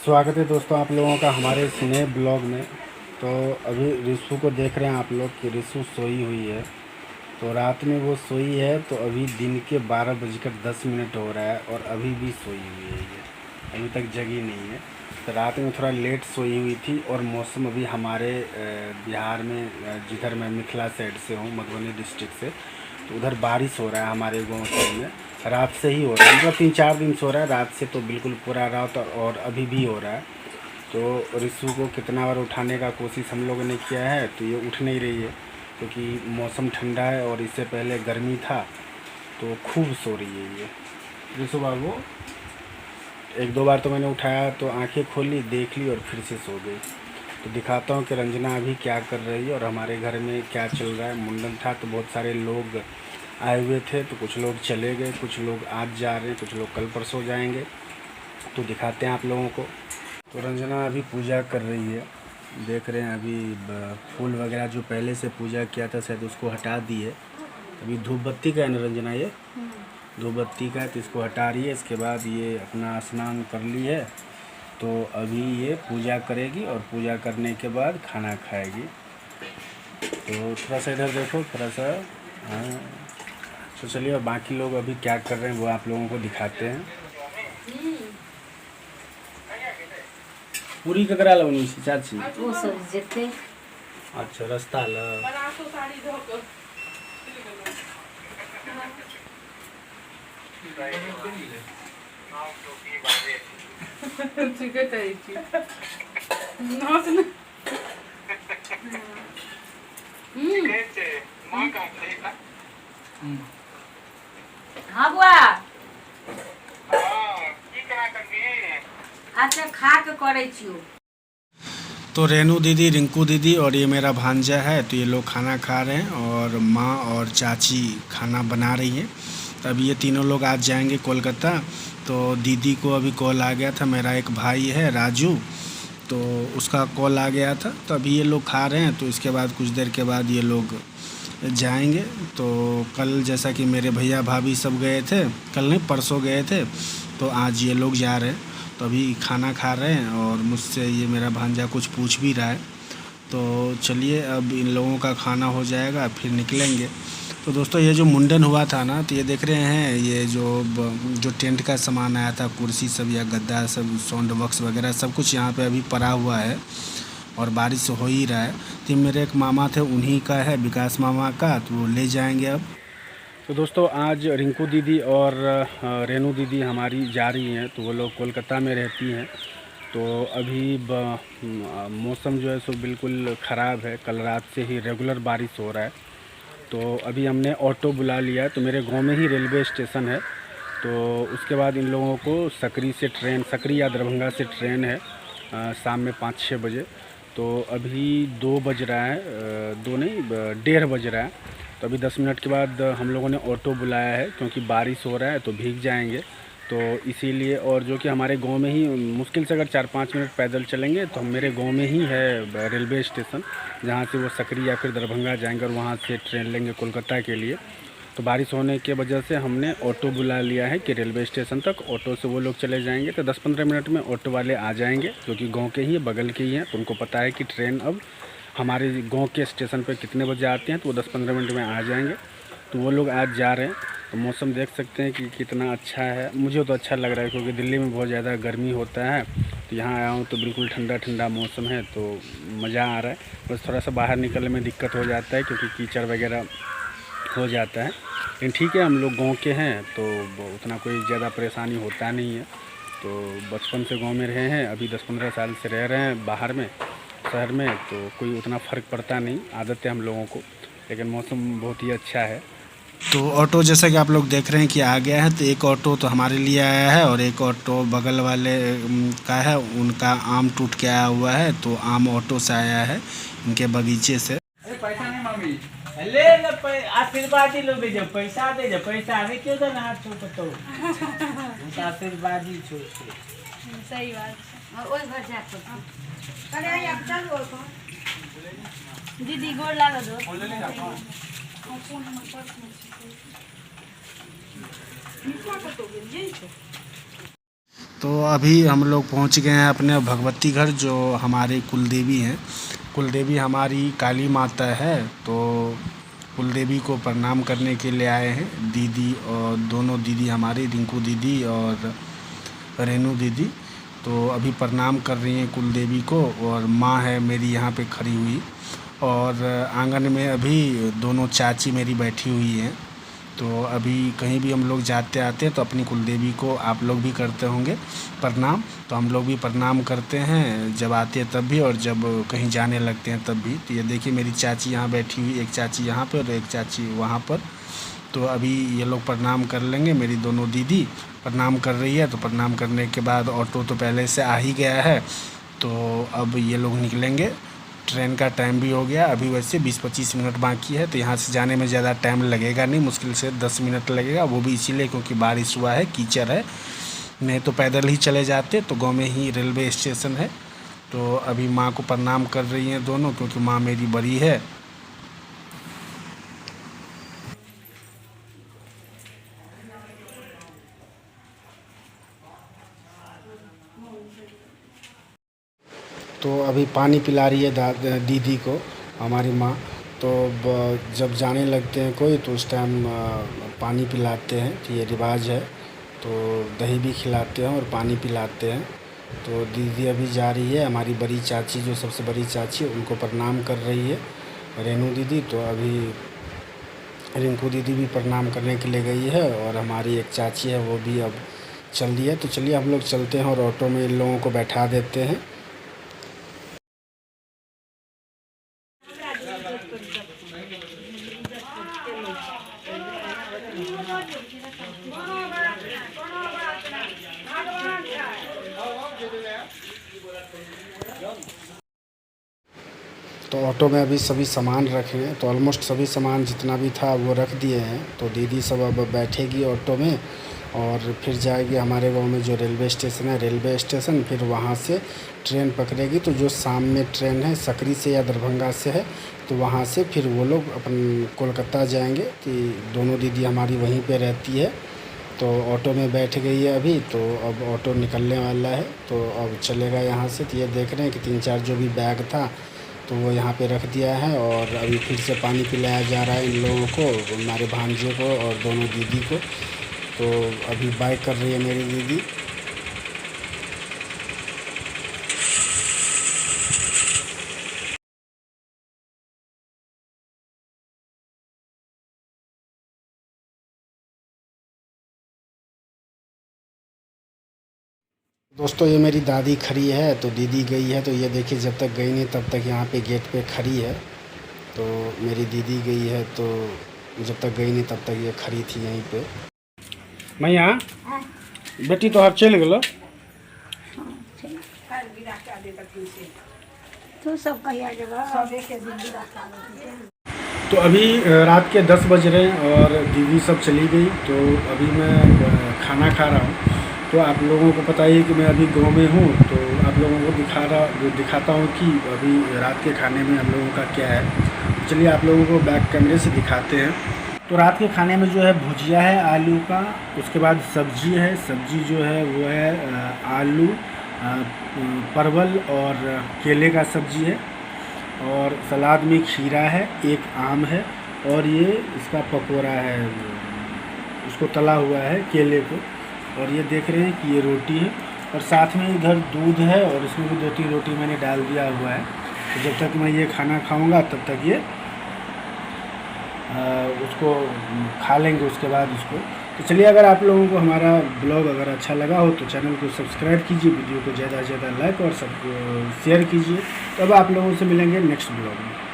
स्वागत है दोस्तों आप लोगों का हमारे इस नए ब्लॉग में। तो अभी रिशु को देख रहे हैं आप लोग कि रिशु सोई हुई है। तो रात में वो सोई है तो अभी दिन के 12:10 हो रहा है और अभी भी सोई हुई है ये, अभी तक जगी नहीं है। तो रात में थोड़ा लेट सोई हुई थी और मौसम अभी हमारे बिहार में, जिधर मैं मिथिला साइड से हूँ, मधुबनी डिस्ट्रिक्ट से, तो उधर बारिश हो रहा है हमारे गाँव साइड में। रात से ही हो रहा है, मतलब 3-4 दिन से हो रहा है, रात से तो बिल्कुल पूरा रात और अभी भी हो रहा है। तो रिशु को कितना बार उठाने का कोशिश हम लोगों ने किया है तो ये उठ नहीं रही है, क्योंकि मौसम ठंडा है और इससे पहले गर्मी था, तो खूब सो रही है ये। रिशु बाबू, 1-2 बार तो मैंने उठाया तो आंखें खोली, देख ली और फिर से सो गई। तो दिखाता हूँ कि रंजना अभी क्या कर रही है और हमारे घर में क्या चल रहा है। मुंडन था तो बहुत सारे लोग आए हुए थे, तो कुछ लोग चले गए, कुछ लोग आज जा रहे हैं, कुछ लोग कल परसों जाएंगे। तो दिखाते हैं आप लोगों को। तो रंजना अभी पूजा कर रही है, देख रहे हैं। अभी फूल वगैरह जो पहले से पूजा किया था शायद उसको हटा दिए। अभी धूप बत्ती का है ना रंजना, ये धूप बत्ती का है तो इसको हटा रही है। इसके बाद ये अपना स्नान कर ली है, तो अभी ये पूजा करेगी और पूजा करने के बाद खाना खाएगी। तो थोड़ा सा इधर देखो, थोड़ा सा। हाँ, तो चलिए अब बाकी लोग अभी क्या कर रहे हैं वो आप लोगों को दिखाते हैं। पूरी ककरा लवनी छी चाची? वो सब जेते। अच्छा, रास्ता ल ठीक है छी नोस न हाँ बुआ, अच्छा खा के करे छियो। तो रेनू दीदी, रिंकू दीदी और ये मेरा भांजा है, तो ये लोग खाना खा रहे हैं और माँ और चाची खाना बना रही हैं। तो अभी ये तीनों लोग आज जाएंगे कोलकाता। तो दीदी को अभी कॉल आ गया था, मेरा एक भाई है राजू, तो उसका कॉल आ गया था। तो अभी ये लोग खा रहे हैं, तो इसके बाद कुछ देर के बाद ये लोग जाएंगे। तो कल जैसा कि मेरे भैया भाभी सब गए थे, कल नहीं परसों गए थे, तो आज ये लोग जा रहे हैं। तो अभी खाना खा रहे हैं और मुझसे ये मेरा भांजा कुछ पूछ भी रहा है। तो चलिए अब इन लोगों का खाना हो जाएगा फिर निकलेंगे। तो दोस्तों ये जो मुंडन हुआ था ना, तो ये देख रहे हैं, ये जो टेंट का सामान आया था, कुर्सी सब या गद्दा सब, साउंड बॉक्स वगैरह सब कुछ यहाँ पे अभी पड़ा हुआ है और बारिश हो ही रहा है। तो मेरे एक मामा थे, उन्हीं का है, विकास मामा का, तो वो ले जाएंगे अब। तो दोस्तों आज रिंकू दीदी और रेनू दीदी हमारी जा रही हैं, तो वो लोग कोलकाता में रहती हैं। तो अभी मौसम जो है सो बिल्कुल ख़राब है, कल रात से ही रेगुलर बारिश हो रहा है। तो अभी हमने ऑटो बुला लिया, तो मेरे गांव में ही रेलवे स्टेशन है। तो उसके बाद इन लोगों को सकरी या दरभंगा से ट्रेन है शाम में 5-6 बजे। तो अभी 2 बज रहा है, 2 नहीं 1:30 बज रहा है। तो अभी 10 मिनट के बाद हम लोगों ने ऑटो बुलाया है, क्योंकि बारिश हो रहा है तो भीग जाएंगे, तो इसीलिए। और जो कि हमारे गांव में ही, मुश्किल से अगर 4-5 मिनट पैदल चलेंगे तो मेरे गांव में ही है रेलवे स्टेशन, जहां से वो सकरी या फिर दरभंगा जाएंगे और वहां से ट्रेन लेंगे कोलकाता के लिए। तो बारिश होने की वजह से हमने ऑटो बुला लिया है कि रेलवे स्टेशन तक ऑटो से वो लोग चले जाएंगे। तो 10-15 मिनट में ऑटो वाले आ जाएंगे, जो कि गाँव के ही है, बगल के ही हैं। तो उनको पता है कि ट्रेन अब हमारे गांव के स्टेशन पे कितने बजे आते हैं, तो वो 10-15 मिनट में आ जाएंगे। तो वो लोग आज जा रहे हैं। तो मौसम देख सकते हैं कि कितना अच्छा है, मुझे तो अच्छा लग रहा है, क्योंकि दिल्ली में बहुत ज़्यादा गर्मी होता है। तो यहाँ आया हूँ तो बिल्कुल ठंडा ठंडा मौसम है, तो मज़ा आ रहा है। बस थोड़ा सा बाहर निकलने में दिक्कत हो जाता है, क्योंकि कीचड़ वगैरह हो जाता है, लेकिन ठीक है, हम लोग गाँव के हैं तो उतना कोई ज़्यादा परेशानी होता नहीं है। तो बचपन से गाँव में रहे हैं, अभी 10-15 साल से रह रहे हैं बाहर में, शहर में, तो कोई उतना फ़र्क पड़ता नहीं, आदत है हम लोगों को। लेकिन मौसम बहुत ही अच्छा है। तो ऑटो जैसा कि आप लोग देख रहे हैं कि आ गया है। तो एक ऑटो तो हमारे लिए आया है और एक ऑटो बगल वाले का है, उनका आम टूट के आया हुआ है, तो आम ऑटो से आया है, इनके बगीचे से। पैसा नहीं मांगी ले आशीर्वादी लो, दे जब पैसा दे, जब पैसा अरे क्यों तो ना छो तो आशीर्वादी छो। सही बात और ओइ घर जा तो अरे आप चलो दीदी गोर लागो दो तो अभी हम लोग पहुंच गए हैं अपने भगवती घर, जो हमारे कुलदेवी हैं। कुलदेवी हमारी काली माता है, तो कुलदेवी को प्रणाम करने के लिए आए हैं। दीदी और दोनों दीदी हमारी, रिंकू दीदी और रेनू दीदी, तो अभी प्रणाम कर रही हैं कुलदेवी को। और माँ है मेरी यहाँ पे खड़ी हुई, और आंगन में अभी दोनों चाची मेरी बैठी हुई हैं। तो अभी कहीं भी हम लोग जाते आते हैं तो अपनी कुलदेवी को आप लोग भी करते होंगे प्रणाम, तो हम लोग भी प्रणाम करते हैं जब आते हैं तब भी, और जब कहीं जाने लगते हैं तब भी। तो ये देखिए मेरी चाची यहाँ बैठी हुई, एक चाची यहाँ पर और एक चाची वहाँ पर। तो अभी ये लोग प्रणाम कर लेंगे। मेरी दोनों दीदी प्रणाम कर रही है, तो प्रणाम करने के बाद ऑटो तो पहले से आ ही गया है, तो अब ये लोग निकलेंगे। ट्रेन का टाइम भी हो गया, अभी वैसे 20-25 मिनट बाकी है, तो यहाँ से जाने में ज़्यादा टाइम लगेगा नहीं, मुश्किल से 10 मिनट लगेगा। वो भी इसीलिए क्योंकि बारिश हुआ है, कीचड़ है, नहीं तो पैदल ही चले जाते। तो गांव में ही रेलवे स्टेशन है। तो अभी माँ को प्रणाम कर रही हैं दोनों, क्योंकि माँ मेरी बड़ी है। तो अभी पानी पिला रही है दीदी को हमारी माँ। तो जब जाने लगते हैं कोई तो उस टाइम पानी पिलाते हैं, तो ये रिवाज है। तो दही भी खिलाते हैं और पानी पिलाते हैं। तो दीदी अभी जा रही है, हमारी बड़ी चाची जो सबसे बड़ी चाची उनको प्रणाम कर रही है, रेनू दीदी। तो अभी रिंकू दीदी भी प्रणाम करने के लिए गई है, और हमारी एक चाची है वो भी अब चल रही है। तो चलिए हम लोग चलते हैं और ऑटो में इन लोगों को बैठा देते हैं। तो ऑटो में अभी सभी सामान रखे हैं, तो ऑलमोस्ट सभी सामान जितना भी था वो रख दिए हैं। तो दीदी सब अब बैठेगी ऑटो में और फिर जाएगी हमारे गांव में जो रेलवे स्टेशन है, रेलवे स्टेशन। फिर वहां से ट्रेन पकड़ेगी, तो जो शाम में ट्रेन है सकरी से या दरभंगा से है, तो वहां से फिर वो लोग अपन कोलकाता जाएंगे। तो दोनों दीदी हमारी वहीं पे रहती है। तो ऑटो में बैठ गई है अभी, तो अब ऑटो निकलने वाला है, तो अब चलेगा यहाँ से। तो ये देख रहे हैं कि 3-4 जो भी बैग था तो वो यहाँ पे रख दिया है, और अभी फिर से पानी पिलाया जा रहा है इन लोगों को, हमारे भांजे को और दोनों दीदी को। तो अभी बाय कर रही है मेरी दीदी। दोस्तों ये मेरी दादी खड़ी है, तो दीदी गई है। तो ये देखिए जब तक गई नहीं तब तक यहाँ पे गेट पे खड़ी है। तो मेरी दीदी गई है, तो जब तक गई नहीं तब तक ये खड़ी थी यहीं पे। मैया बेटी तो हर चल गलो, तू सब कहिया जगह तो अभी रात के 10 बज रहे हैं और दीदी सब चली गई। तो अभी मैं खाना खा रहा हूँ। तो आप लोगों को पता ही है कि मैं अभी गांव में हूँ, तो आप लोगों को दिखाता हूँ कि अभी रात के खाने में हम लोगों का क्या है। चलिए आप लोगों को बैक कैमरे से दिखाते हैं। तो रात के खाने में जो है भुजिया है आलू का, उसके बाद सब्जी है। सब्जी जो है वो है आलू, परवल और केले का सब्जी है, और सलाद में खीरा है, एक आम है, और ये इसका पकौड़ा है, उसको तला हुआ है केले को। और ये देख रहे हैं कि ये रोटी है, और साथ में इधर दूध है, और इसमें भी 2-3 रोटी मैंने डाल दिया हुआ है। तो जब तक मैं ये खाना खाऊंगा तब तक ये उसको खा लेंगे, उसके बाद उसको। तो चलिए अगर आप लोगों को हमारा ब्लॉग अगर अच्छा लगा हो तो चैनल को सब्सक्राइब कीजिए, वीडियो को ज़्यादा से ज़्यादा लाइक और सब शेयर कीजिए। तो अब आप लोगों से मिलेंगे नेक्स्ट ब्लॉग में।